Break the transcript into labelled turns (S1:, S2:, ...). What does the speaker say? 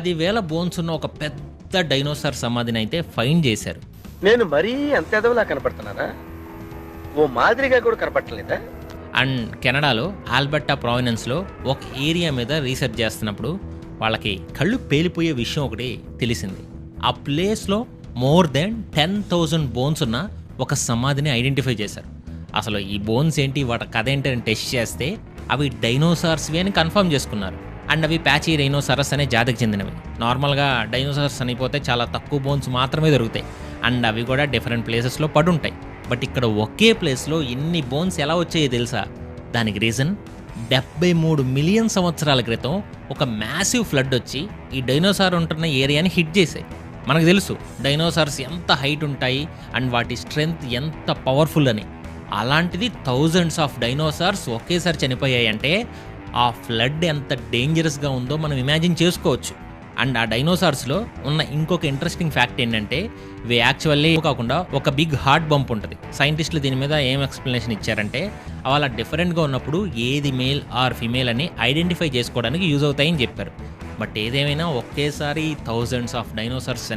S1: 10,000 bones ఉన్న ఒక పెద్ద డైనోసార్ సమాధిని అయితే ఫైండ్ చేశారు.
S2: నేను మరీ అంత ఎదవలా కనపడుతున్నానా? ఓ మాదిరిగా కూడా కనపడలేదా?
S1: అండ్ కెనడాలో ఆల్బర్టా ప్రావినెన్స్లో ఒక ఏరియా మీద రీసెర్చ్ చేస్తున్నప్పుడు వాళ్ళకి కళ్ళు పేలిపోయే విషయం ఒకటి తెలిసింది. ఆ ప్లేస్లో మోర్ దెన్ 10,000 బోన్స్ ఉన్న ఒక సమాధిని ఐడెంటిఫై చేశారు. అసలు ఈ బోన్స్ ఏంటి, వాటి కథ ఏంటని టెస్ట్ చేస్తే అవి డైనోసార్స్వి అని కన్ఫర్మ్ చేసుకున్నారు. అండ్ అవి ప్యాచీ డైనోసారస్ అనే జాతికి చెందినవి. నార్మల్గా డైనోసార్స్ అనిపోతే చాలా తక్కువ బోన్స్ మాత్రమే దొరుకుతాయి. అండ్ అవి కూడా డిఫరెంట్ ప్లేసెస్లో పడుంటాయి. బట్ ఇక్కడ ఒకే ప్లేస్లో ఇన్ని బోన్స్ ఎలా వచ్చాయో తెలుసా? దానికి రీజన్ 73 మిలియన్ సంవత్సరాల క్రితం ఒక మ్యాసివ్ ఫ్లడ్ వచ్చి ఈ డైనోసార్ ఉంటున్న ఏరియాని హిట్ చేశాయి. మనకు తెలుసు డైనోసార్స్ ఎంత హైట్ ఉంటాయి అండ్ వాటి స్ట్రెంగ్త్ ఎంత పవర్ఫుల్ అని. అలాంటిది థౌజండ్స్ ఆఫ్ డైనోసార్స్ ఒకేసారి చనిపోయాయి అంటే ఆ ఫ్లడ్ ఎంత డేంజరస్గా ఉందో మనం ఇమాజిన్ చేసుకోవచ్చు. అండ్ ఆ డైనోసార్స్లో ఉన్న ఇంకొక ఇంట్రెస్టింగ్ ఫ్యాక్ట్ ఏంటంటే ఇవి యాక్చువల్లీ కాకుండా ఒక బిగ్ హార్ట్ బంప్ ఉంటుంది. సైంటిస్టులు దీని మీద ఏం ఎక్స్ప్లెనేషన్ ఇచ్చారంటే అలా డిఫరెంట్గా ఉన్నప్పుడు ఏది మేల్ ఆర్ ఫిమేల్ అని ఐడెంటిఫై చేసుకోవడానికి యూజ్ అవుతాయని చెప్పారు. బట్ ఏదేమైనా ఒకేసారి థౌజండ్స్ ఆఫ్ డైనోసార్స్